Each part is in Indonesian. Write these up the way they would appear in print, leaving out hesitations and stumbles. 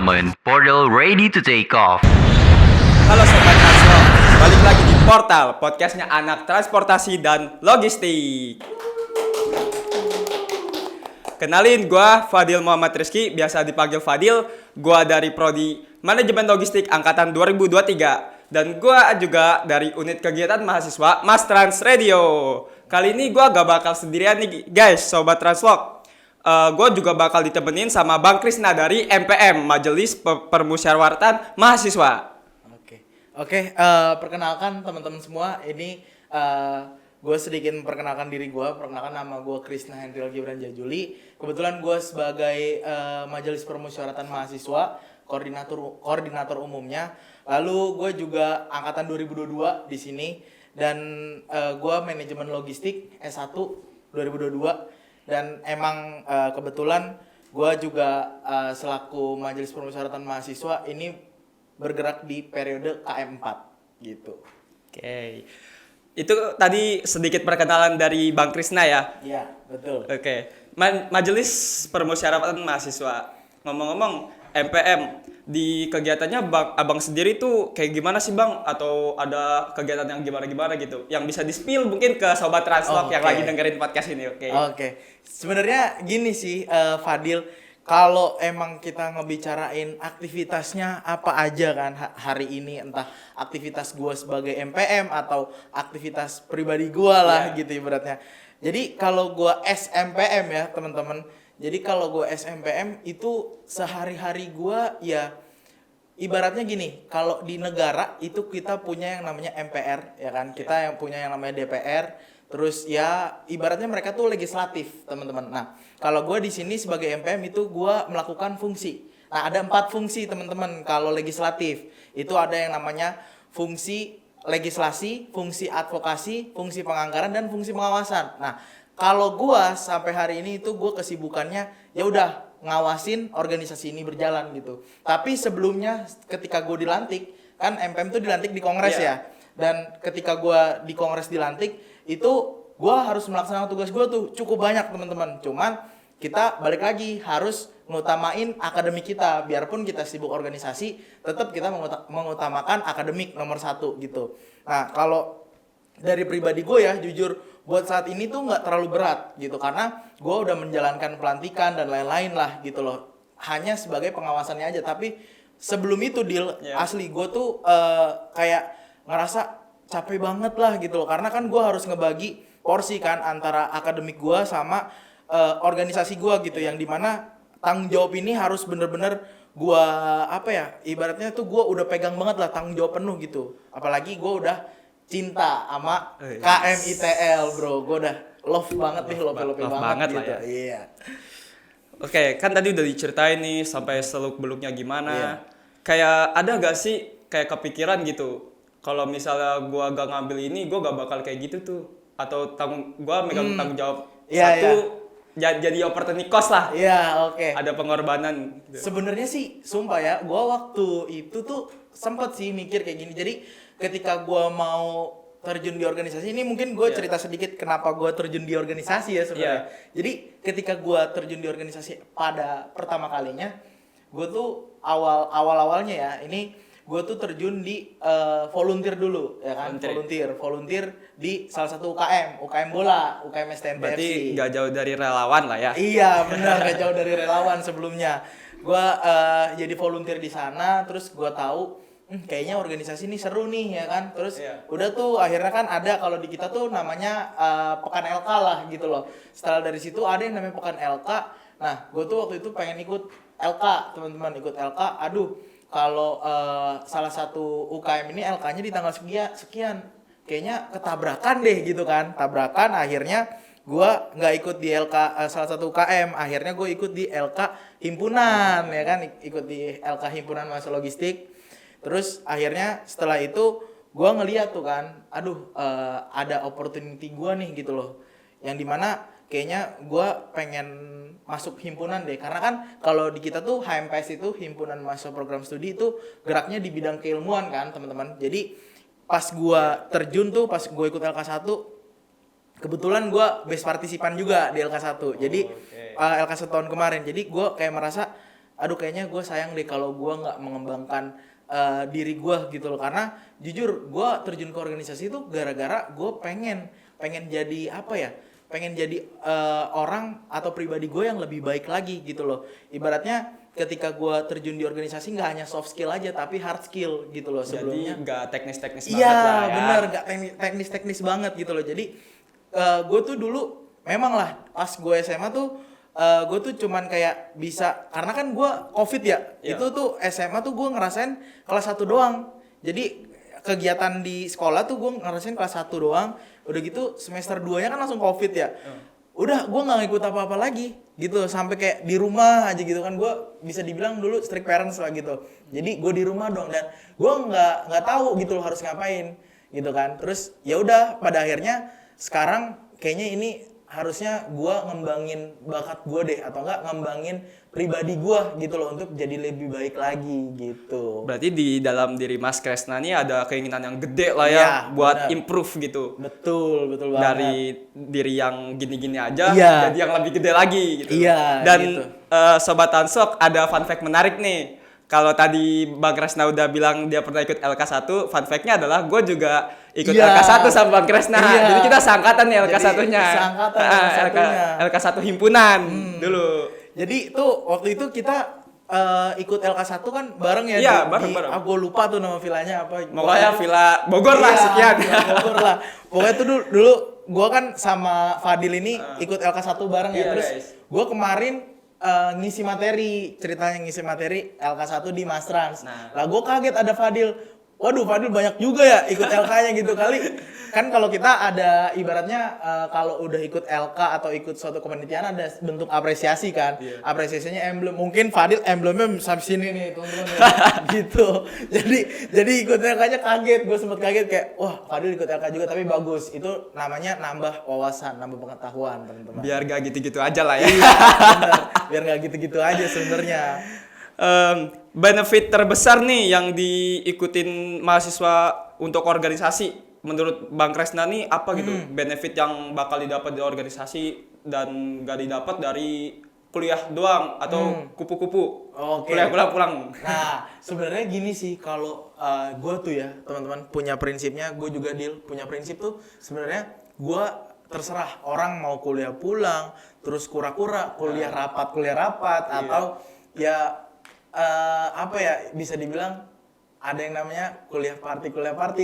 gentlemen, portal ready to take off. Halo Sobat Translo, balik lagi di Portal, podcastnya anak transportasi dan logistik. Kenalin, gue Fadil Muhammad Rizky, biasa dipanggil Fadil. Gue dari Prodi Manajemen Logistik Angkatan 2023. Dan gue juga dari unit kegiatan mahasiswa Mas Trans Radio. Kali ini gue gak bakal sendirian nih guys, Sobat Translog. Gue juga bakal ditemenin sama Bang Krisna dari MPM, Majelis Permusyawaratan Mahasiswa. Oke, perkenalkan teman-teman semua. Ini gue sedikit memperkenalkan diri gue. Perkenalkan, nama gue Krisna Hendril Gibran Jajuli. Kebetulan gue sebagai Majelis Permusyawaratan Mahasiswa, koordinator umumnya. Lalu gue juga angkatan 2022 di sini, dan gue manajemen logistik S1 2022. Dan emang kebetulan gue juga selaku Majelis Permusyawaratan Mahasiswa ini bergerak di periode KM4 gitu. Oke. Itu tadi sedikit perkenalan dari Bang Krisna ya? Iya, betul. Oke. Majelis Permusyawaratan Mahasiswa. Ngomong-ngomong, MPM di kegiatannya Abang sendiri tuh kayak gimana sih Bang? Atau ada kegiatan yang gimana-gimana gitu? Yang bisa di-spill mungkin ke Sobat Translog yang lagi dengerin podcast ini, oke? Oke. Sebenarnya gini sih, Fadil, kalau emang kita ngebicarain aktivitasnya apa aja kan hari ini, entah aktivitas gue sebagai MPM atau aktivitas pribadi gue lah gitu ibaratnya. Jadi kalau gue SMPM ya teman-teman, jadi kalau gue SMPM itu sehari-hari gue ya ibaratnya gini, kalau di negara itu kita punya yang namanya MPR ya kan, kita yang punya yang namanya DPR, terus ya ibaratnya mereka tuh legislatif teman-teman. Nah kalau gue di sini sebagai MPM itu gue melakukan fungsi. Nah ada 4 fungsi teman-teman kalau legislatif. Itu ada yang namanya fungsi legislasi, fungsi advokasi, fungsi penganggaran, dan fungsi pengawasan. Nah kalau gue sampai hari ini itu gue kesibukannya ya udah ngawasin organisasi ini berjalan gitu. Tapi sebelumnya ketika gue dilantik, kan MPM tuh dilantik di kongres ya. Dan ketika gue di kongres dilantik, itu gue harus melaksanakan tugas gue tuh cukup banyak teman-teman. Cuman kita balik lagi harus ngutamain akademik kita. Biarpun kita sibuk organisasi, tetap kita mengutamakan akademik nomor 1 gitu. Nah kalau dari pribadi gue ya jujur, buat saat ini tuh nggak terlalu berat gitu, karena gue udah menjalankan pelantikan dan lain-lain lah gitu loh, hanya sebagai pengawasannya aja. Tapi sebelum itu asli gue tuh kayak ngerasa capek banget lah gitu loh, karena kan gue harus ngebagi porsi kan antara akademik gue sama organisasi gue gitu, yang dimana tanggung jawab ini harus bener-bener gue ibaratnya tuh gue udah pegang banget lah, tanggung jawab penuh gitu. Apalagi gue udah cinta sama KMITL bro, gue udah love banget nih, love banget gitu lah ya. Iya. Oke, kan tadi udah diceritain nih sampai seluk-beluknya gimana. Kayak ada gak sih kayak kepikiran gitu, kalau misalnya gue gak ngambil ini, gue gak bakal kayak gitu tuh, atau gue megang tanggung jawab jadi opportunity cost lah. Iya, oke. Ada pengorbanan gitu. Sebenarnya sih sumpah ya, gue waktu itu tuh sempet sih mikir kayak gini. Jadi ketika gue mau terjun di organisasi ini, mungkin gue cerita sedikit kenapa gue terjun di organisasi ya sebenarnya. Jadi ketika gue terjun di organisasi pada pertama kalinya, gue tuh awalnya ya, ini gue tuh terjun di volunteer dulu ya kan, volunteer di salah satu UKM bola, UKM STMPFC. Berarti gak jauh dari relawan lah ya. Iya benar, gak jauh dari relawan sebelumnya. Gue jadi volunteer di sana, terus gue tahu kayaknya organisasi ini seru nih ya kan. Terus udah tuh akhirnya kan ada, kalau di kita tuh namanya Pekan LK lah gitu loh. Setelah dari situ ada yang namanya Pekan LK. Nah gue tuh waktu itu pengen ikut LK teman-teman, ikut LK. Aduh, kalau salah satu UKM ini LK-nya di tanggal sekian, kayaknya ketabrakan deh gitu kan. Tabrakan, akhirnya gue nggak ikut di LK salah satu UKM. Akhirnya gue ikut di LK himpunan ya kan, ikut di LK himpunan mahasiswa logistik. Terus akhirnya setelah itu gue ngeliat tuh kan, aduh ada opportunity gue nih gitu loh, yang dimana kayaknya gue pengen masuk himpunan deh. Karena kan kalau di kita tuh HMPS itu himpunan mahasiswa program studi itu geraknya di bidang keilmuan kan teman-teman. Jadi pas gue terjun tuh, pas gue ikut LK1, kebetulan gue best partisipan juga di LK1. Jadi LK1 tahun kemarin. Jadi gue kayak merasa aduh kayaknya gue sayang deh kalau gue nggak mengembangkan diri gue gitu loh. Karena jujur gue terjun ke organisasi itu gara-gara gue pengen jadi apa ya, pengen jadi orang atau pribadi gue yang lebih baik lagi gitu loh. Ibaratnya ketika gue terjun di organisasi nggak hanya soft skill aja tapi hard skill gitu loh sebelumnya. Jadi nggak teknis-teknis banget Iya lah ya. benar, nggak teknis banget gitu loh. Jadi gue tuh dulu memang lah pas gue SMA tuh gue tuh cuman kayak bisa, karena kan gue covid ya. Iya. Itu tuh SMA tuh gue ngerasain kelas 1 doang. Jadi kegiatan di sekolah tuh gue ngerasain kelas 1 doang. Udah gitu semester 2-nya kan langsung covid ya. Udah gue nggak ngikut apa-apa lagi gitu, sampai kayak di rumah aja gitu kan. Gue bisa dibilang dulu strict parents lah gitu. Jadi gue di rumah dong, dan gue nggak tahu gitu loh harus ngapain gitu kan. Terus ya udah pada akhirnya sekarang kayaknya ini harusnya gue ngembangin bakat gue deh, atau enggak ngembangin pribadi gue gitu loh untuk jadi lebih baik lagi gitu. Berarti di dalam diri Mas Kresna nih ada keinginan yang gede lah ya, Iya, buat bener. improve gitu. Betul banget. Dari diri yang gini-gini aja Iya. jadi yang lebih gede lagi gitu. Iya, Dan gitu. Sobat Tansok, ada fun fact menarik nih. Kalau tadi Bang Kresna udah bilang dia pernah ikut LK1, fun fact-nya adalah gue juga ikut Iya. LK1 sama Bang Kresna. Iya. Jadi kita seangkatan nih Jadi LK1-nya. seangkatan LK1-nya. LK1 himpunan dulu. Jadi tuh waktu itu kita ikut LK1 kan bareng ya. Iya, di, bareng. gue lupa tuh nama villanya apa. Pokoknya Villa Bogor lah, Iya, sekian. Villa Bogor lah. Pokoknya tuh dulu gue kan sama Fadil ini ikut LK1 bareng ya. Iya, Terus guys. gue kemarin ngisi materi, ceritanya ngisi materi LK1 di Mas Trans. Nah. Lah gue kaget ada Fadil. Waduh, Fadil banyak juga ya ikut LK-nya gitu kali. Kan kalau kita ada ibaratnya kalau udah ikut LK atau ikut suatu kepanitiaan ada bentuk apresiasi kan. Iya. Apresiasinya emblem. Mungkin Fadil emblemnya sampai sini nih, teman-teman. Ya. Gitu. Jadi ikut LK-nya kaget. Gue sempet kaget kayak, wah, Fadil ikut LK juga tapi bagus. Itu namanya nambah wawasan, nambah pengetahuan, teman-teman. Biar gak gitu-gitu aja lah ya. Iya, bener. Biar nggak gitu-gitu aja sebenarnya. Benefit terbesar nih yang diikutin mahasiswa untuk organisasi menurut Bang Kresna nih apa gitu? Benefit yang bakal didapat di organisasi dan gak didapat dari kuliah doang atau kupu-kupu. Oke. Kuliah pulang. Nah, sebenarnya gini sih, kalau gue tuh ya teman-teman punya prinsipnya, gue juga Dil punya prinsip tuh sebenarnya gue terserah orang mau kuliah pulang, terus kura-kura kuliah rapat atau ya apa ya bisa dibilang ada yang namanya kuliah party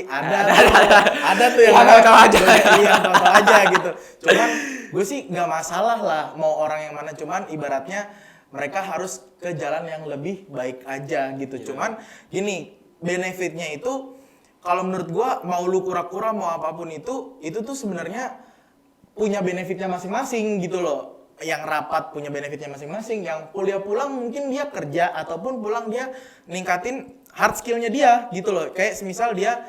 ada tuh yang Tahu-tahu aja. iya tahu aja gitu. Cuman gue sih nggak masalah lah mau orang yang mana, cuman ibaratnya mereka harus ke jalan yang lebih baik aja gitu. Cuman gini, benefitnya itu kalau menurut gue mau lu kura-kura mau apapun itu tuh sebenarnya punya benefitnya masing-masing gitu loh. Yang rapat punya benefitnya masing-masing, yang kuliah pulang mungkin dia kerja ataupun pulang dia ningkatin hard skillnya dia gitu loh. Kayak semisal dia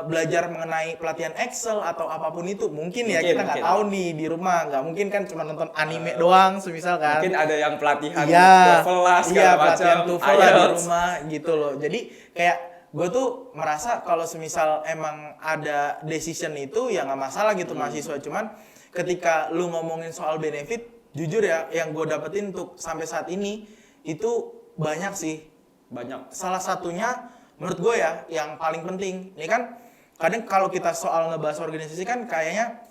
belajar mengenai pelatihan Excel atau apapun itu, mungkin ya kita nggak tahu nih di rumah, nggak mungkin kan cuma nonton anime doang semisal kan. Mungkin ada yang pelatihan Iya, TOEFL lah segala iya, macam. pelatihan TOEFL lah di IELTS. rumah gitu loh. Jadi kayak gue tuh merasa kalau semisal emang ada decision itu ya nggak masalah gitu mahasiswa. Cuman ketika lu ngomongin soal benefit, jujur ya yang gue dapetin untuk sampai saat ini itu banyak sih. Banyak. Salah satunya menurut gue ya yang paling penting, ini kan kadang kalau kita soal ngebahas organisasi kan kayaknya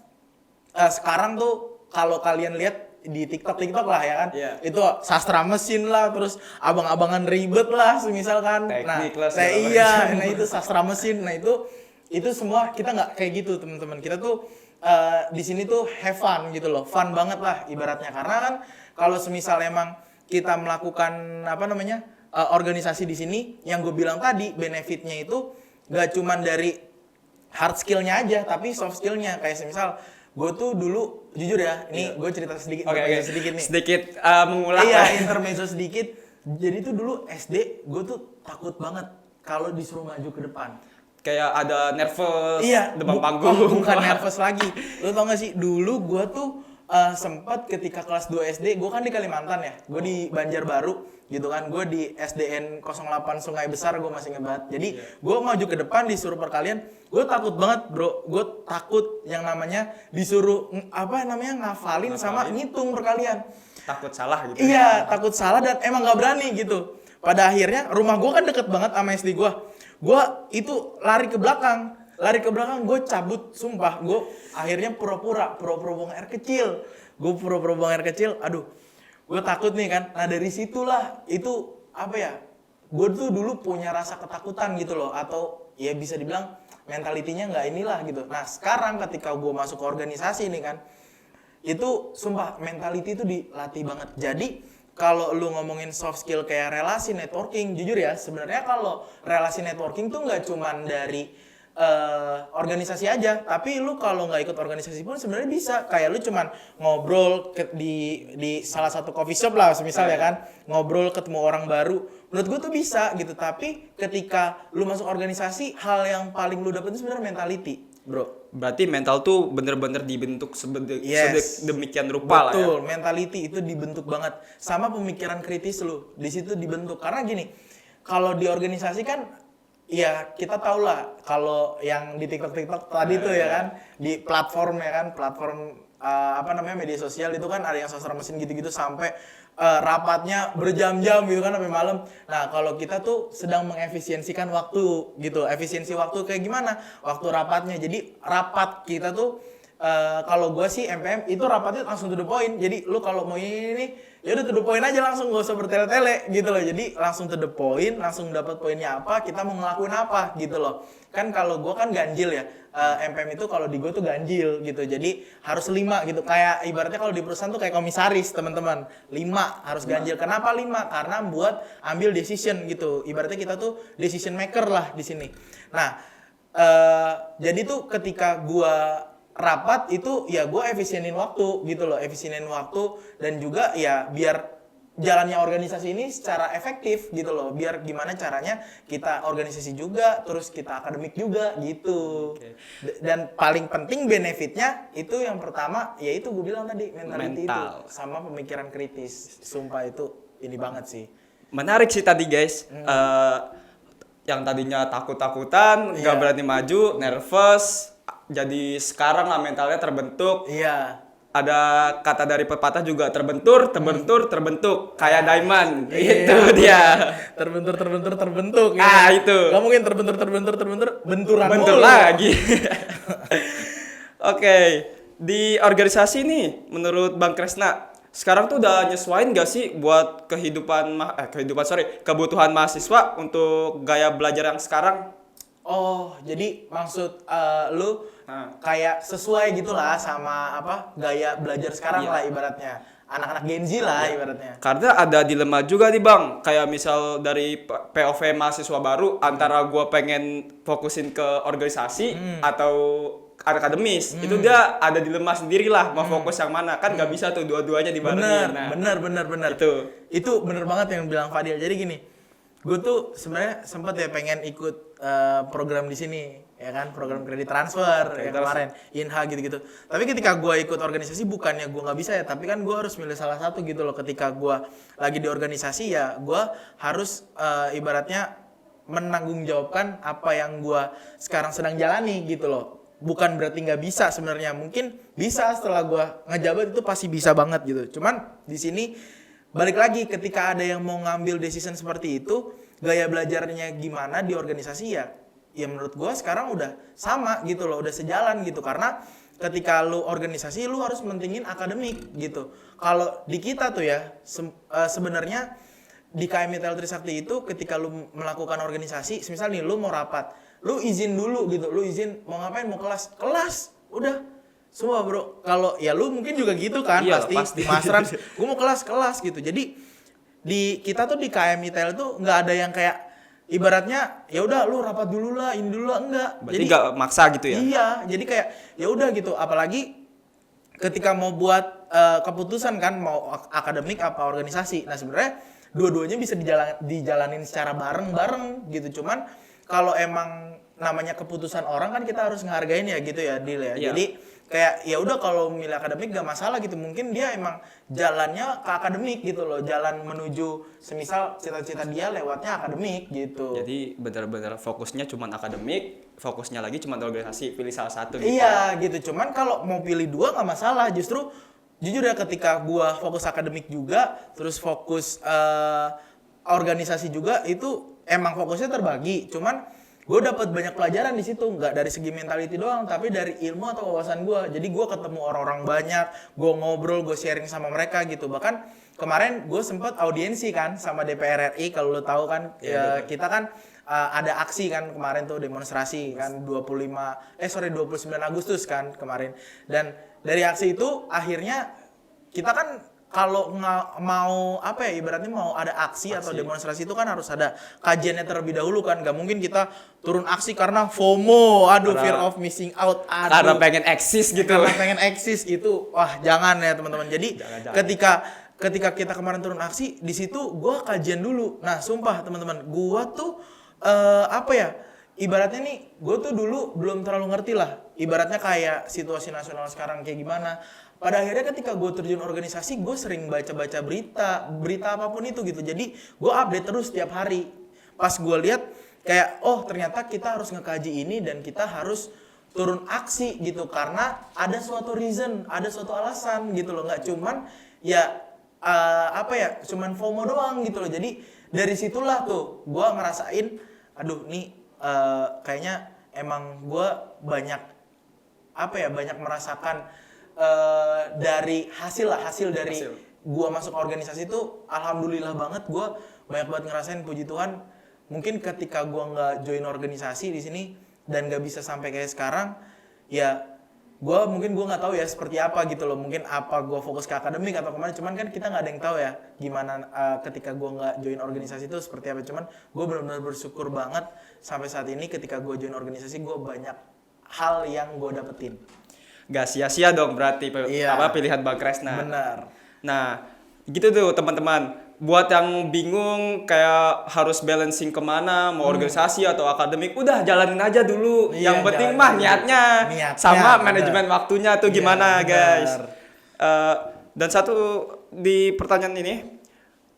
sekarang tuh kalau kalian lihat di TikTok lah ya kan, Iya. itu sastra mesin lah, terus abang-abangan ribet lah misalkan. Teknik Nah, lah segala iya, macam. nah itu sastra mesin. Nah itu semua kita nggak kayak gitu teman-teman. Kita tuh di sini tuh have fun gitu loh, fun banget lah ibaratnya. Karena kan kalau semisal emang kita melakukan organisasi di sini, yang gue bilang tadi benefitnya itu gak cuman dari hard skillnya aja, tapi soft skillnya. Kayak semisal gue tuh dulu jujur ya, ini gue cerita sedikit, Oke. sedikit nih. Sedikit mengulang Iya, lah. intermezzo sedikit. Jadi tuh dulu SD gue tuh takut banget kalau disuruh maju ke depan. Kayak ada nervous, Iya, demam panggung. bukan nervous lagi. Lu tau gak sih, dulu gue tuh sempat ketika kelas 2 SD, gue kan di Kalimantan ya, gue di Banjarbaru gitu kan, gue di SDN 08 Sungai Besar, gue masih inget banget. Jadi gue maju ke depan disuruh perkalian, gue takut banget bro, gue takut yang namanya disuruh ngafalin sama ngitung perkalian. takut salah gitu. Iya, takut salah dan emang nggak berani gitu. Pada akhirnya rumah gue kan deket banget sama SD gue. Gue itu lari ke belakang, gue cabut, sumpah. Gue akhirnya pura-pura buang air kecil. Aduh, gue takut nih kan. Nah dari situlah itu apa ya? Gue tuh dulu punya rasa ketakutan gitu loh, atau ya bisa dibilang mentalitinya nggak inilah gitu. Nah sekarang ketika gue masuk ke organisasi nih kan, itu sumpah mentality itu dilatih banget. Jadi kalau lu ngomongin soft skill kayak relasi networking, jujur ya sebenarnya kalau relasi networking tuh nggak cuman dari organisasi aja, tapi lu kalau nggak ikut organisasi pun sebenarnya bisa. Kayak lu cuman ngobrol di salah satu coffee shop lah misal ya kan, ngobrol ketemu orang baru, menurut gue tuh bisa gitu. Tapi ketika lu masuk organisasi, hal yang paling lu dapet itu sebenarnya mentality, bro. Berarti mental tuh bener-bener dibentuk sedemikian rupa lah ya. Betul, mentality itu dibentuk banget. Sama pemikiran kritis lu, di situ dibentuk. Karena gini, kalau di organisasi kan, ya kita tahu lah kalau yang di TikTok tadi tuh ya kan, di platform ya kan, platform media sosial itu kan ada yang sastra mesin gitu-gitu sampai rapatnya berjam-jam gitu kan sampai malam. Nah kalau kita tuh sedang mengefisiensikan waktu gitu. Efisiensi waktu kayak gimana? Waktu rapatnya. Jadi rapat kita tuh kalau gue sih MPM itu rapatnya langsung to the point. Jadi lu kalau mau ini ya udah to the point aja langsung, gak usah bertele-tele gitu loh. Jadi langsung to the point, langsung dapat poinnya apa, kita mau ngelakuin apa gitu loh. Kan kalau gue kan ganjil ya. MPM itu kalau di gue tuh ganjil gitu, jadi harus 5 gitu. Kayak ibaratnya kalau di perusahaan tuh kayak komisaris teman-teman, 5 harus ganjil. Kenapa 5? Karena buat ambil decision gitu. Ibaratnya kita tuh decision maker lah di sini. Nah jadi tuh ketika gue rapat itu ya gue efisienin waktu gitu loh, dan juga ya biar jalannya organisasi ini secara efektif gitu loh, biar gimana caranya kita organisasi juga, terus kita akademik juga gitu. Okay. Dan paling penting benefitnya itu yang pertama, yaitu gue bilang tadi mentality itu sama pemikiran kritis. Sumpah itu ini banget sih. Menarik sih tadi guys. Yang tadinya takut-takutan, nggak berani maju, nervous, jadi sekarang lah mentalnya terbentuk. Iya. Ada kata dari pepatah juga, terbentur kayak diamond. Itu dia. Terbentuk. Ah ya. Itu. Gak mungkin benturan lagi. Oke, di organisasi nih menurut Bang Kresna sekarang tuh udah nyesuaiin gak sih buat kebutuhan mahasiswa untuk gaya belajar yang sekarang? Oh, jadi maksud lu kayak sesuai gitulah sama gaya belajar sekarang lah ibaratnya. Anak-anak Gen Z lah ibaratnya. Karena ada dilema juga nih Bang, kayak misal dari POV mahasiswa baru antara gua pengen fokusin ke organisasi atau akademis. Itu dia ada dilema sendiri lah, mau fokus yang mana. Kan nggak bisa tuh dua-duanya dibarengin. Bener. Itu bener banget yang bilang Fadil. Jadi gini, gue tuh sebenarnya sempat ya pengen ikut program di sini ya kan, program kredit transfer yang kemarin INHA gitu-gitu. Tapi ketika gue ikut organisasi bukannya gue nggak bisa ya, tapi kan gue harus milih salah satu gitu loh. Ketika gue lagi di organisasi ya gue harus ibaratnya menanggungjawabkan apa yang gue sekarang sedang jalani gitu loh. Bukan berarti nggak bisa sebenarnya, mungkin bisa setelah gue ngejabat itu pasti bisa banget gitu. Cuman di sini balik lagi, ketika ada yang mau ngambil decision seperti itu, gaya belajarnya gimana di organisasi ya menurut gue sekarang udah sama gitu loh, udah sejalan gitu. Karena ketika lu organisasi, lu harus mentingin akademik gitu. Kalau di kita tuh ya, sebenarnya di KMITL Trisakti itu ketika lu melakukan organisasi, misal nih lu mau rapat, lu izin dulu gitu, lu izin mau ngapain, mau kelas, udah. Semua bro, kalau ya lu mungkin juga gitu kan, iya, pasti. Mas Rans, gue mau kelas gitu. Jadi di kita tuh di KMITL tuh nggak ada yang kayak ibaratnya ya udah lu rapat dulu lah, ini dulu lah, enggak. Berarti nggak maksa gitu ya? Iya, jadi kayak ya udah gitu. Apalagi ketika mau buat keputusan kan, mau akademik apa organisasi. Nah sebenarnya dua-duanya bisa dijalanin secara bareng-bareng gitu. Cuman kalau emang namanya keputusan orang kan kita harus ngehargain ya gitu ya, Dil ya. Iya. Jadi kayak ya udah kalau milih akademik gak masalah gitu, mungkin dia emang jalannya ke akademik gitu loh, jalan menuju semisal cita-cita dia lewatnya akademik gitu. Jadi benar-benar fokusnya cuma akademik, fokusnya lagi cuma organisasi, pilih salah satu gitu. Iya gitu, cuman kalau mau pilih dua gak masalah, justru jujur ya ketika gua fokus akademik juga, terus fokus organisasi juga, itu emang fokusnya terbagi. Cuman gue dapat banyak pelajaran di situ, nggak dari segi mentality doang, tapi dari ilmu atau wawasan gue. Jadi gue ketemu orang-orang banyak, gue ngobrol, gue sharing sama mereka gitu. Bahkan kemarin gue sempat audiensi kan sama DPR RI, kalau lo tahu kan, kita kan ada aksi kan kemarin tuh, demonstrasi kan 29 Agustus kan kemarin. Dan dari aksi itu akhirnya kita kan kalau nggak mau apa ya, ibaratnya mau ada aksi atau demonstrasi itu kan harus ada kajiannya terlebih dahulu kan. Nggak mungkin kita turun aksi karena FOMO, fear of missing out, karena pengen eksis gitu. Karena pengen eksis itu, wah jangan ya teman-teman. Jadi ketika kita kemarin turun aksi, di situ gue kajian dulu. Nah sumpah teman-teman, gue tuh ibaratnya nih, gue tuh dulu belum terlalu ngerti lah. Ibaratnya kayak situasi nasional sekarang kayak gimana. Pada akhirnya ketika gue terjun organisasi, gue sering baca-baca berita apapun itu gitu. Jadi gue update terus setiap hari. Pas gue lihat kayak, oh ternyata kita harus ngekaji ini dan kita harus turun aksi gitu. Karena ada suatu reason, ada suatu alasan gitu loh. Nggak cuman cuman FOMO doang gitu loh. Jadi dari situlah tuh gue ngerasain, aduh nih kayaknya emang gue banyak merasakan dari hasil dari gua masuk organisasi itu, alhamdulillah banget gua banyak banget ngerasain, puji Tuhan. Mungkin ketika gua nggak join organisasi di sini dan nggak bisa sampai kayak sekarang, ya gua nggak tahu ya seperti apa gitu loh. Mungkin apa gua fokus ke akademik atau kemana, cuman kan kita nggak ada yang tahu ya gimana ketika gua nggak join organisasi itu seperti apa. Cuman gua benar-benar bersyukur banget sampai saat ini ketika gua join organisasi, gua banyak hal yang gua dapetin. Gak sia-sia dong berarti pilihan Bang Kresna. Benar. Nah, gitu tuh teman-teman. Buat yang bingung kayak harus balancing kemana, mau organisasi atau akademik, udah jalanin aja dulu. Yang penting mah niatnya sama manajemen waktunya tuh gimana guys. Dan satu di pertanyaan ini,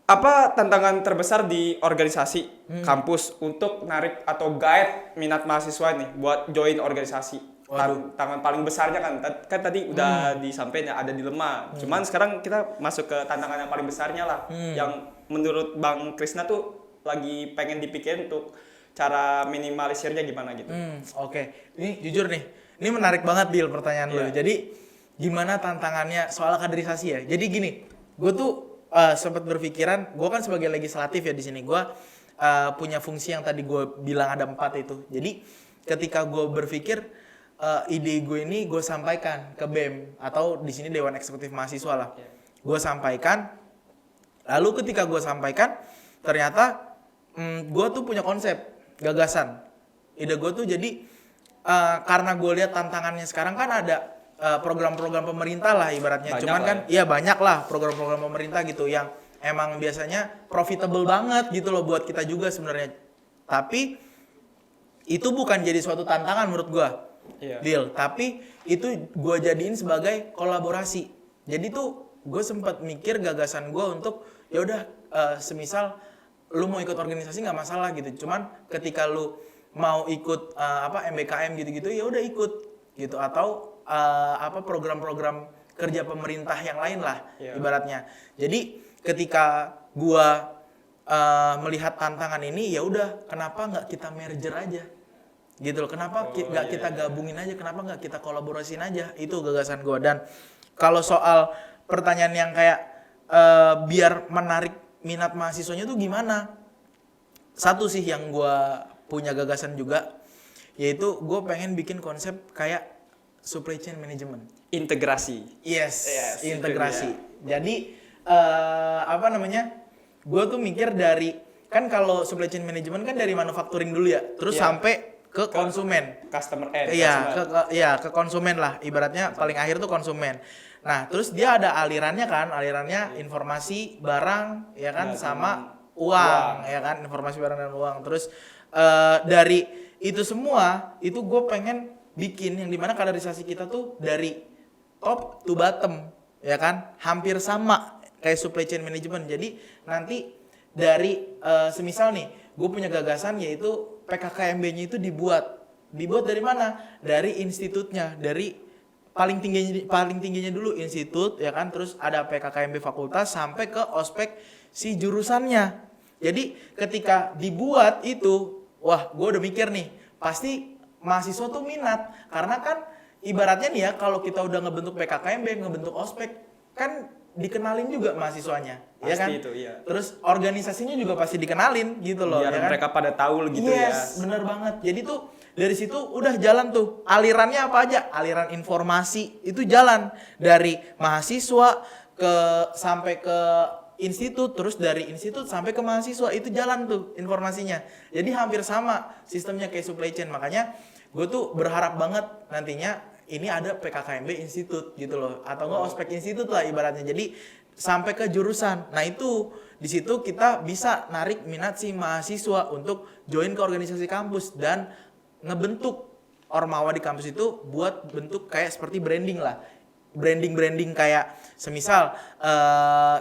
apa tantangan terbesar di organisasi kampus untuk narik atau guide minat mahasiswa nih buat join organisasi? Tantangan paling besarnya kan tadi udah disampaikan ya, ada dilema. Cuman sekarang kita masuk ke tantangan yang paling besarnya lah, yang menurut Bang Kresna tuh lagi pengen dipikirin untuk cara minimalisirnya gimana gitu. Oke. Ini jujur nih, ini menarik banget Bil pertanyaan lo. Jadi gimana tantangannya soal kaderisasi ya? Jadi gini, gue tuh sempat berpikiran, gue kan sebagai legislatif ya di sini, gue punya fungsi yang tadi gue bilang ada 4 itu. Jadi ketika gue berpikir, ide gue ini gue sampaikan ke BEM atau di sini Dewan Eksekutif Mahasiswa lah. Gue sampaikan, lalu ketika gue sampaikan ternyata gue tuh punya konsep, gagasan. Ide gue tuh jadi karena gue lihat tantangannya sekarang kan ada program-program pemerintah lah ibaratnya. Cuman kan banyak lah program-program pemerintah gitu yang emang biasanya profitable banget gitu loh buat kita juga sebenarnya. Tapi itu bukan jadi suatu tantangan menurut gue. Deal, tapi itu gue jadiin sebagai kolaborasi. Jadi tuh gue sempat mikir gagasan gue untuk ya udah semisal lu mau ikut organisasi nggak masalah gitu. Cuman ketika lu mau ikut MBKM gitu-gitu ya udah ikut gitu, atau program-program kerja pemerintah yang lain lah ibaratnya. Jadi ketika gue melihat tantangan ini, ya udah kenapa nggak kita merger aja? Gitu loh, kenapa nggak kita gabungin aja, kenapa nggak kita kolaborasiin aja, itu gagasan gue. Dan kalau soal pertanyaan yang kayak biar menarik minat mahasiswanya tuh gimana, satu sih yang gue punya gagasan juga, yaitu gue pengen bikin konsep kayak supply chain management, integrasi. Yes integrasi. Jadi gue tuh mikir dari, kan kalau supply chain management kan dari manufacturing dulu ya, terus sampai ke konsumen, customer ke konsumen lah ibaratnya, paling akhir tuh konsumen. Nah terus dia ada alirannya informasi barang ya kan, sama uang ya kan, informasi barang dan uang. Terus dari itu semua itu gue pengen bikin yang dimana kaderisasi kita tuh dari top to bottom ya kan, hampir sama kayak supply chain management. Jadi nanti dari semisal nih gue punya gagasan yaitu PKKMB-nya itu dibuat dari mana? Dari institutnya, dari paling tingginya dulu institut ya kan, terus ada PKKMB fakultas sampai ke ospek si jurusannya. Jadi ketika dibuat itu, wah gue udah mikir nih, pasti mahasiswa tuh minat karena kan ibaratnya nih ya, kalau kita udah ngebentuk PKKMB, ngebentuk ospek kan dikenalin juga mahasiswanya, Pasti ya kan? itu, iya. Terus organisasinya juga pasti dikenalin gitu loh, Biar ya kan? mereka pada tahu gitu ya. Yes, bener banget. Jadi tuh dari situ udah jalan tuh. Alirannya apa aja? Aliran informasi itu jalan dari mahasiswa sampai ke institut, terus dari institut sampai ke mahasiswa itu jalan tuh informasinya. Jadi hampir sama sistemnya kayak supply chain. Makanya gue tuh berharap banget nantinya ini ada PKKMB institut gitu loh, atau enggak ospek institut lah ibaratnya. Jadi sampai ke jurusan. Nah itu di situ kita bisa narik minat si mahasiswa untuk join ke organisasi kampus dan ngebentuk ormawa di kampus itu buat bentuk kayak seperti branding lah. Branding kayak semisal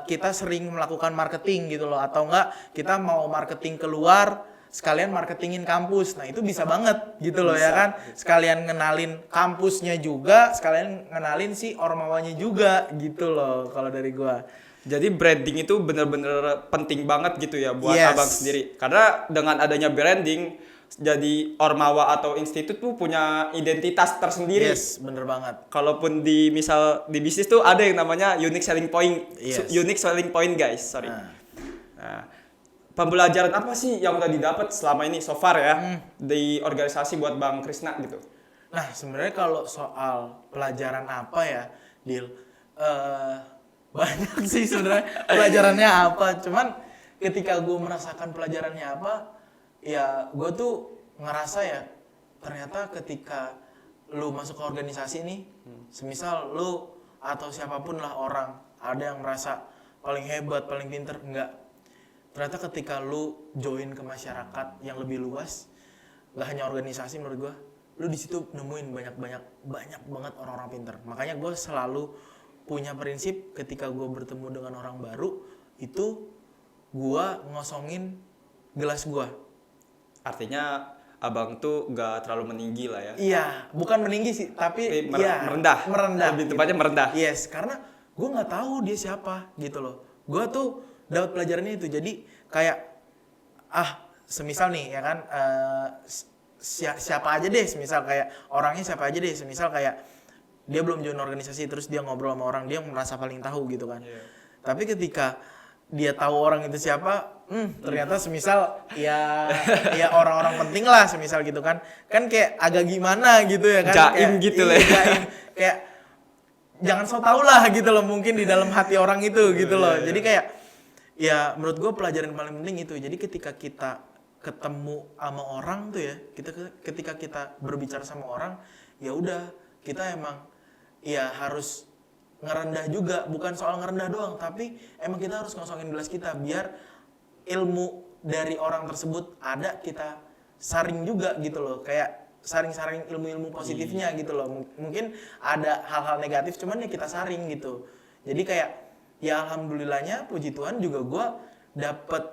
kita sering melakukan marketing gitu loh, atau enggak kita mau marketing keluar sekalian marketingin kampus. Nah itu bisa banget gitu loh, ya kan, sekalian ngenalin kampusnya juga, sekalian ngenalin si ormawanya juga gitu loh kalau dari gua. Jadi branding itu benar-benar penting banget gitu ya buat Yes. abang sendiri. Karena dengan adanya branding, jadi ormawa atau institut tuh punya identitas tersendiri. Yes, bener banget. Kalaupun di bisnis tuh ada yang namanya unique selling point. Yes. Unique selling point guys, sorry. Nah, pembelajaran apa sih yang udah didapat selama ini so far ya di organisasi buat Bang Krisna gitu? Nah sebenarnya kalau soal pelajaran apa ya, Dil, banyak sih sebenarnya pelajarannya apa. Cuman ketika gue merasakan pelajarannya apa, ya gue tuh ngerasa ya ternyata ketika lu masuk ke organisasi nih, semisal lu atau siapapun lah orang ada yang merasa paling hebat, paling pinter, enggak. Ternyata ketika lu join ke masyarakat yang lebih luas, gak hanya organisasi menurut gue, lu di situ nemuin banyak banget orang-orang pinter. Makanya gue selalu punya prinsip ketika gue bertemu dengan orang baru, itu gue ngosongin gelas gue. Artinya abang tuh gak terlalu meninggi lah ya. Iya, bukan meninggi sih, tapi merendah. Lebih tepatnya merendah. Yes, karena gue nggak tahu dia siapa gitu loh. Gue tuh dapat pelajarannya itu. Jadi kayak semisal nih ya kan, siapa aja deh, semisal kayak orangnya siapa aja deh, semisal kayak dia belum join organisasi terus dia ngobrol sama orang, dia merasa paling tahu gitu kan. Yeah. Tapi ketika dia tahu orang itu siapa, ternyata semisal ya orang-orang penting lah semisal gitu kan kayak agak gimana gitu ya kan, jaim kayak, gitu lah ya. Jaim. Kayak jangan so tau lah gitu loh mungkin di dalam hati orang itu gitu loh. Jadi kayak ya menurut gue pelajaran paling penting itu. Jadi ketika kita ketemu sama orang tuh ya, ketika kita berbicara sama orang, ya udah kita emang ya harus ngerendah juga, bukan soal ngerendah doang, tapi emang kita harus ngosongin gelas kita biar ilmu dari orang tersebut ada, kita saring juga gitu loh, kayak saring-saring ilmu-ilmu positifnya gitu loh. Mungkin ada hal-hal negatif cuman ya kita saring gitu. Jadi kayak ya alhamdulillahnya puji Tuhan juga gue dapet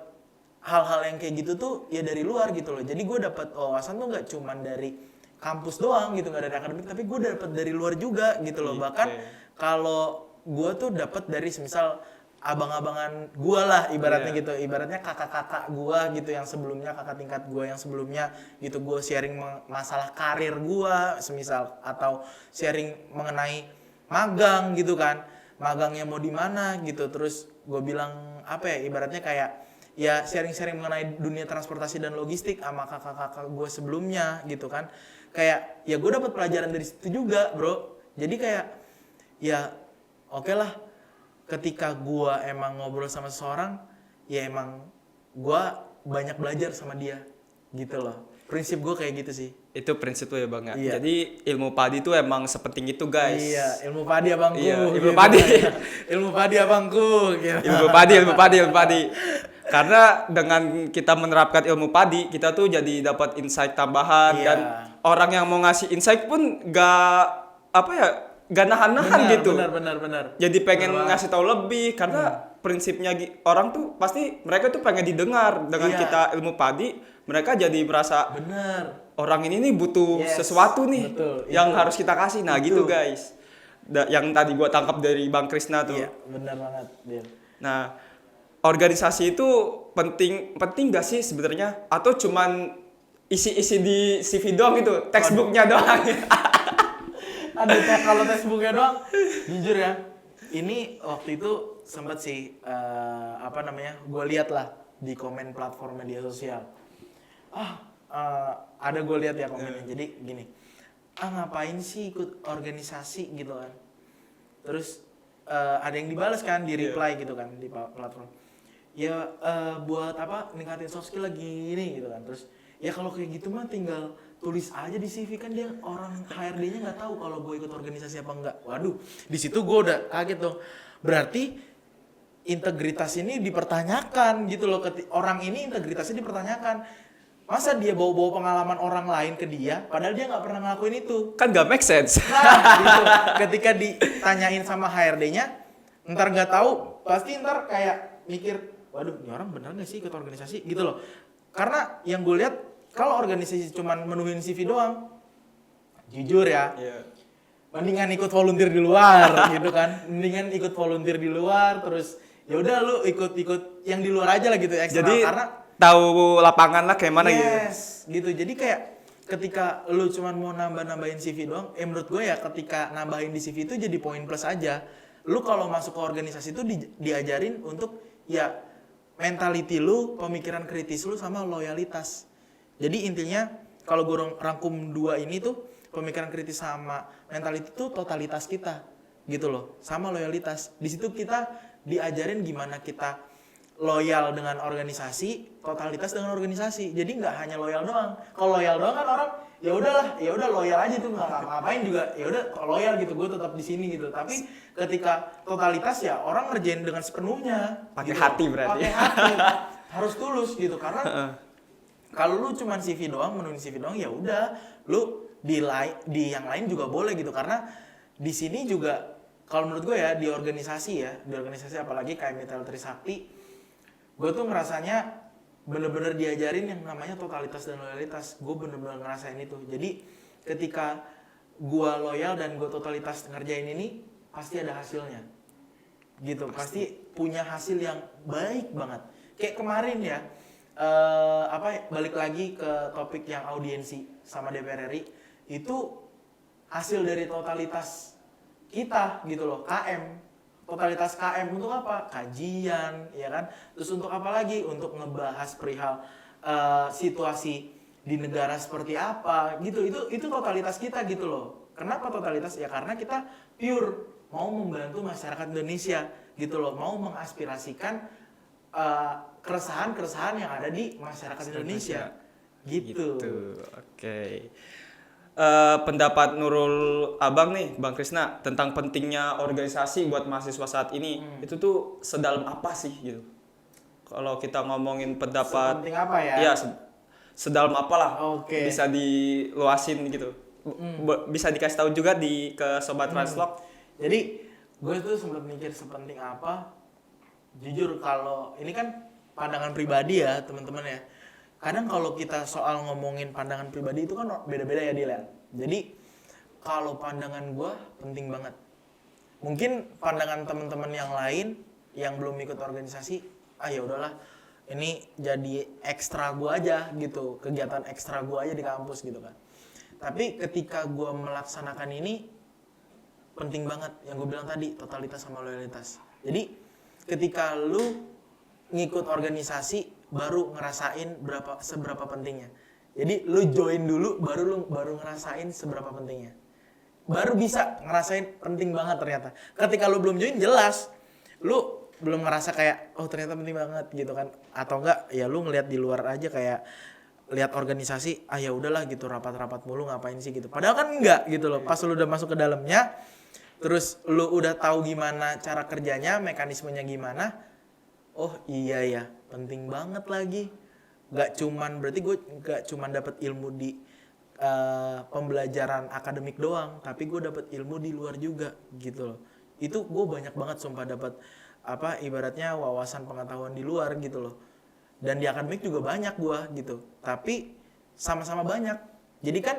hal-hal yang kayak gitu tuh ya dari luar gitu loh. Jadi gue dapet wawasan tuh nggak cuman dari kampus doang gitu, nggak dari akademik, tapi gue dapet dari luar juga gitu loh. Bahkan kalau gue tuh dapet dari semisal abang-abangan gue lah ibaratnya gitu, ibaratnya kakak-kakak gue gitu yang sebelumnya, kakak tingkat gue yang sebelumnya gitu, gue sharing masalah karir gue semisal, atau sharing mengenai magang gitu kan, magangnya mau di mana gitu. Terus gue bilang apa ya, ibaratnya kayak ya sharing-sharing mengenai dunia transportasi dan logistik sama kakak-kakak gue sebelumnya gitu kan. Kayak ya gue dapat pelajaran dari situ juga bro. Jadi kayak ya oke lah, ketika gue emang ngobrol sama seseorang, ya emang gue banyak belajar sama dia gitu loh. Prinsip gue kayak gitu sih. Itu prinsip tuh ya bang ya. Iya. Jadi ilmu padi tuh emang sepenting itu guys. Iya, ilmu padi abangku. Iya, ilmu gitu. padi. Ilmu padi abangku. Gitu. ilmu padi. Karena dengan kita menerapkan ilmu padi, kita tuh jadi dapat insight tambahan. Iya. Dan orang yang mau ngasih insight pun gak nahan-nahan gitu. Benar. Jadi pengen ngasih tahu lebih karena prinsipnya orang tuh pasti mereka tuh pengen didengar. Dengan Iya. kita ilmu padi, mereka jadi merasa Benar. orang ini nih butuh Yes, sesuatu nih betul, yang itu. harus kita kasih. Nah, Itu. gitu guys. yang tadi gua tangkap dari Bang Krisna tuh. Iya, benar banget, Dil. Nah, organisasi itu penting gak sih sebenarnya? Atau cuman isi-isi di CV doang gitu, textbooknya doang? Ada kalau textbooknya doang, jujur ya, ini waktu itu sempat sih gue lihat lah di komen platform media sosial. Ada gue lihat ya komennya. Jadi gini, ngapain sih ikut organisasi gitu kan? Terus ada yang dibalas kan, di reply gitu kan di platform. Ya buat apa? Ningkatin soft skill lagi ini gitu kan. Terus ya kalau kayak gitu mah tinggal tulis aja di CV, kan dia orang HRD-nya nggak tahu kalau gue ikut organisasi apa enggak. Waduh, di situ gue udah kaget dong. Berarti integritas ini dipertanyakan gitu loh. Orang ini integritasnya dipertanyakan. Masa dia bawa-bawa pengalaman orang lain ke dia, padahal dia nggak pernah ngelakuin itu. Kan gak make sense. Nah, gitu. Ketika ditanyain sama HRD-nya, ntar nggak tahu, pasti ntar kayak mikir, waduh, ini orang bener nggak sih ikut organisasi gitu loh. Karena yang gue lihat, kalau organisasi cuman menuhin CV doang, jujur ya, mendingan ikut volunteer di luar gitu kan. Mendingan ikut volunteer di luar, terus ya udah lu ikut yang di luar aja lah gitu eksternal. Jadi karena tahu lapangan lah kayak mana gitu. Jadi kayak ketika lu cuman mau nambahin CV doang, menurut gue ya ketika nambahin di CV itu jadi poin plus aja. Lu kalau masuk ke organisasi itu diajarin untuk ya mentality lu, pemikiran kritis lu sama loyalitas. Jadi intinya kalau gue rangkum dua ini tuh, pemikiran kritis sama mentality itu totalitas kita gitu loh, sama loyalitas. Di situ kita diajarin gimana kita loyal dengan organisasi, totalitas dengan organisasi. Jadi nggak hanya loyal doang. Kalau loyal doang kan orang ya udah loyal aja tuh, nggak ngapain juga, ya udah loyal gitu, gue tetap di sini gitu. Tapi ketika totalitas ya orang ngerjain dengan sepenuhnya. Pakai gitu. hati berarti. Pakai hati, harus tulus gitu. Karena kalau lu cuman CV doang, menulis CV doang, ya udah, lu di yang lain juga boleh gitu. Karena di sini juga kalau menurut gue ya di organisasi apalagi kayak Mitra Trisakti, gue tuh ngerasanya bener-bener diajarin yang namanya totalitas dan loyalitas. Gue bener-bener ngerasain itu. Jadi ketika gue loyal dan gue totalitas ngerjain ini, pasti ada hasilnya gitu. Pasti punya hasil yang baik banget. Kayak kemarin ya, balik lagi ke topik yang audiensi sama DPR RI, itu hasil dari totalitas kita gitu loh, KM. Totalitas KM untuk apa? Kajian, ya kan? Terus untuk apa lagi? Untuk ngebahas perihal situasi di negara seperti apa gitu. Itu totalitas kita gitu loh. Kenapa totalitas? Ya karena kita pure mau membantu masyarakat Indonesia gitu loh, mau mengaspirasikan keresahan-keresahan yang ada di masyarakat Indonesia gitu. Oke. Pendapat Nurul Abang nih, Bang Krisna, tentang pentingnya organisasi buat mahasiswa saat ini, itu tuh sedalam apa sih gitu? Kalau kita ngomongin pendapat, sepenting apa ya? Iya, sedalam apalah. Oke. Bisa diluasin gitu. Bisa dikasih tahu juga ke Sobat Translog. Jadi gue tuh sempat mikir sepenting apa. Jujur kalau ini kan pandangan pribadi ya teman-teman ya. Kadang kalau kita soal ngomongin pandangan pribadi itu kan beda-beda ya Dilan. Jadi kalau pandangan gue penting banget. Mungkin pandangan teman-teman yang lain yang belum ikut organisasi, ya udahlah, ini jadi ekstra gue aja gitu, kegiatan ekstra gue aja di kampus gitu kan. Tapi ketika gue melaksanakan ini, penting banget yang gue bilang tadi, totalitas sama loyalitas. Jadi ketika lu ngikut organisasi baru ngerasain seberapa pentingnya. Jadi lu join dulu baru ngerasain seberapa pentingnya. Baru bisa ngerasain penting banget ternyata. Ketika lu belum join jelas lu belum ngerasa kayak ternyata penting banget gitu kan. Atau enggak ya lu ngelihat di luar aja kayak lihat organisasi, ya udahlah gitu, rapat-rapat mulu ngapain sih gitu. Padahal kan enggak gitu loh. Pas lu udah masuk ke dalamnya, terus lu udah tahu gimana cara kerjanya, mekanismenya gimana. Oh iya ya, penting banget lagi. Berarti gue gak cuman dapat ilmu di pembelajaran akademik doang, tapi gue dapat ilmu di luar juga gitu loh. Itu gue banyak banget sumpah dapat ibaratnya wawasan pengetahuan di luar gitu loh. Dan di akademik juga banyak gue gitu. Tapi sama-sama banyak. Jadi kan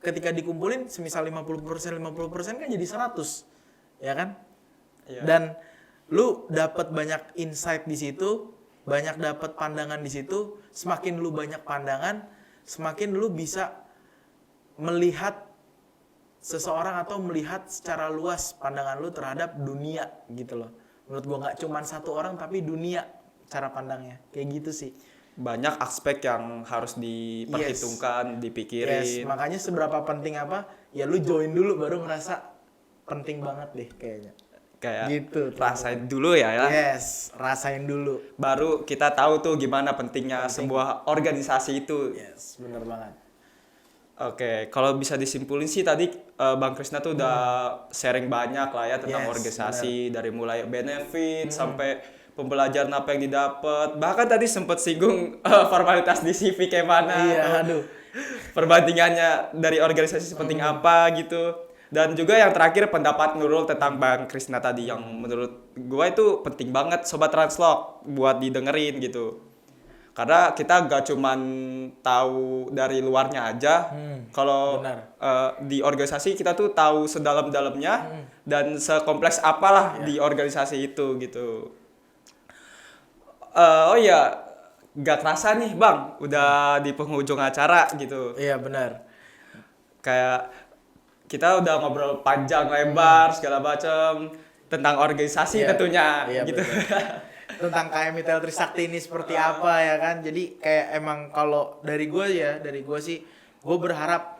ketika dikumpulin semisal 50% kan jadi 100. Ya kan? Iya. Dan lu dapat banyak insight di situ, banyak dapat pandangan di situ. Semakin lu banyak pandangan, semakin lu bisa melihat seseorang atau melihat secara luas pandangan lu terhadap dunia gitu loh. Menurut gua nggak cuma satu orang tapi dunia cara pandangnya. Kayak gitu sih. Banyak aspek yang harus diperhitungkan, dipikirin. Makanya seberapa penting apa? Ya lu join dulu baru ngerasa penting banget deh kayaknya. Kayak Gitu, rasain dulu ya. Yes, rasain dulu. Baru kita tahu tuh gimana pentingnya sebuah organisasi itu. Yes, bener banget. Oke, kalau bisa disimpulin sih tadi Bang Krisna tuh udah sharing banyak lah ya tentang Yes, organisasi, dari mulai benefit sampai pembelajaran apa yang didapat. Bahkan tadi sempat singgung formalitas di CV kayak mana. Iya, tuh. aduh. Perbandingannya dari organisasi sepenting apa gitu. Dan juga yang terakhir pendapat Nurul tentang Bang Krisna tadi yang menurut gua itu penting banget Sobat Translog buat didengerin gitu. Karena kita gak cuman tahu dari luarnya aja, kalau di organisasi kita tuh tahu sedalam-dalamnya dan sekompleks apalah di organisasi itu gitu. Oh iya, gak kerasa nih Bang, udah di penghujung acara gitu. Iya, benar. Kayak kita udah ngobrol panjang lebar segala macam tentang organisasi tentunya gitu. Tentang KMI Trisakti ini seperti apa ya kan. Jadi kayak emang kalau dari gue sih gue berharap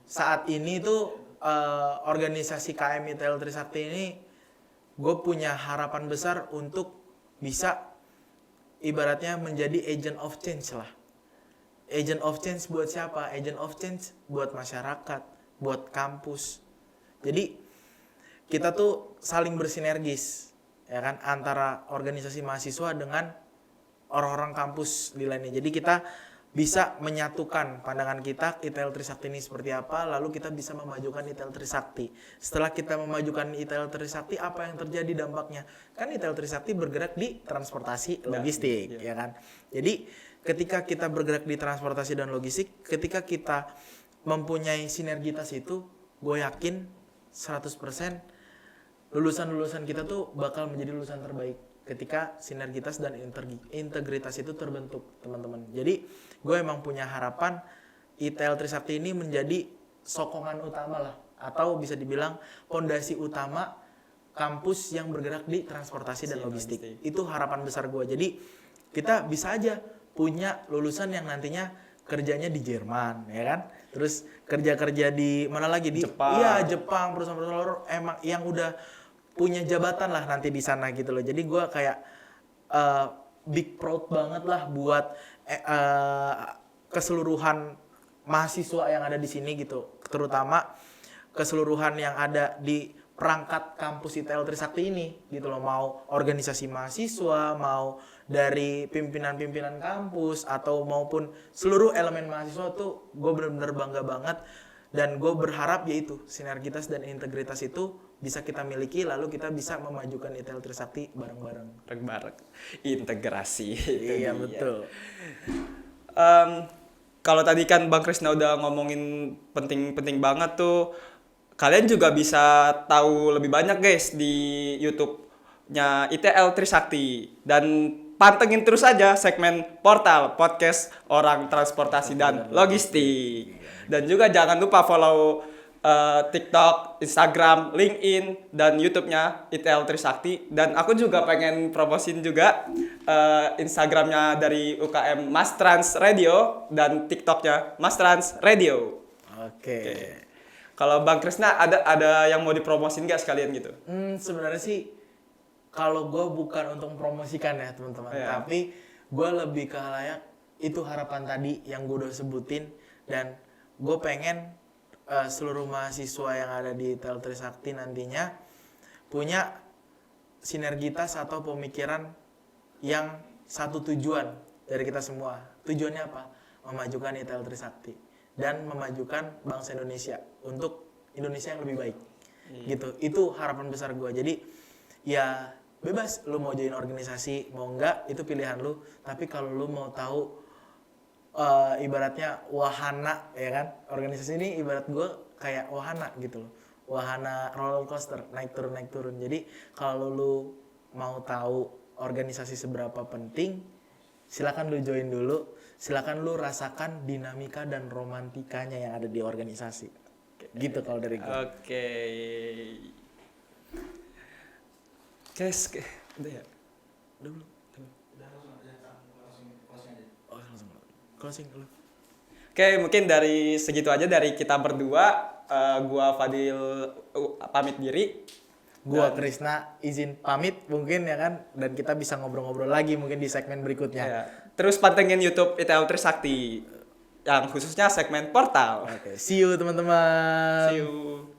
saat ini tuh organisasi KMI Trisakti ini gue punya harapan besar untuk bisa ibaratnya menjadi agent of change lah. Agent of change buat siapa? Agent of change buat masyarakat, buat kampus. Jadi kita tuh saling bersinergis ya kan antara organisasi mahasiswa dengan orang-orang kampus di lainnya. Jadi kita bisa menyatukan pandangan kita ITL Trisakti ini seperti apa, lalu kita bisa memajukan ITL Trisakti. Setelah kita memajukan ITL Trisakti, apa yang terjadi dampaknya? Kan ITL Trisakti bergerak di transportasi logistik, ya kan? Jadi ketika kita bergerak di transportasi dan logistik, ketika kita mempunyai sinergitas itu, gue yakin 100% lulusan-lulusan kita tuh bakal menjadi lulusan terbaik ketika sinergitas dan integritas itu terbentuk, teman-teman. Jadi gue emang punya harapan ITL Trisakti ini menjadi sokongan utama lah, atau bisa dibilang fondasi utama kampus yang bergerak di transportasi dan logistik. Itu harapan besar gue. Jadi kita bisa aja punya lulusan yang nantinya kerjanya di Jerman, ya kan? Terus kerja di mana lagi, di Jepang. Iya, Jepang, perusahaan-perusahaan emang yang udah punya jabatan lah nanti di sana gitu loh. Jadi gue kayak big proud banget lah buat keseluruhan mahasiswa yang ada di sini gitu, terutama keseluruhan yang ada di perangkat kampus ITL Trisakti ini gitu loh, mau organisasi mahasiswa, mau dari pimpinan-pimpinan kampus atau maupun seluruh elemen mahasiswa tuh gue benar-benar bangga banget. Dan gue berharap yaitu sinergitas dan integritas itu bisa kita miliki, lalu kita bisa memajukan ITL Trisakti bareng-bareng. Bareng-bareng. Integrasi. Iya, betul. Kalau tadi kan Bang Krisna udah ngomongin penting-penting banget tuh, kalian juga bisa tahu lebih banyak guys di YouTube-nya ITL Trisakti, dan pantengin terus aja segmen Portal Podcast Orang Transportasi dan Logistik. Dan juga jangan lupa follow TikTok, Instagram, LinkedIn, dan YouTube-nya ITL Trisakti. Dan aku juga pengen promosin juga Instagram-nya dari UKM Mas Trans Radio dan TikTok-nya Mas Trans Radio. Oke. Kalau Bang Krisna ada yang mau dipromosin nggak sekalian gitu? Sebenarnya sih kalau gue bukan untuk mempromosikan ya teman-teman, tapi gue lebih ke halayak itu harapan tadi yang gue udah sebutin, dan gue pengen seluruh mahasiswa yang ada di ITL Trisakti nantinya punya sinergitas atau pemikiran yang satu tujuan dari kita semua. Tujuannya apa? Memajukan ITL Trisakti dan memajukan bangsa Indonesia untuk Indonesia yang lebih baik. Gitu. Itu harapan besar gue. Jadi ya bebas lu mau join organisasi mau enggak, itu pilihan lu. Tapi kalau lu mau tahu ibaratnya wahana ya kan. Organisasi ini ibarat gue kayak wahana gitu loh. Wahana roller coaster, naik turun. Jadi kalau lu mau tahu organisasi seberapa penting, silakan lu join dulu. Silakan lu rasakan dinamika dan romantikanya yang ada di organisasi. Gitu kalau dari gue. Oke. Guys, udah ya? Udah belum? Oh, langsung closing dulu. Oke, mungkin dari segitu aja dari kita berdua. Gua Fadil pamit diri. Gua Krisna izin pamit mungkin ya kan, dan kita bisa ngobrol-ngobrol lagi mungkin di segmen berikutnya. Ya. Terus pantengin YouTube ITL Trisakti yang khususnya segmen portal. Oke, see you teman-teman. See you.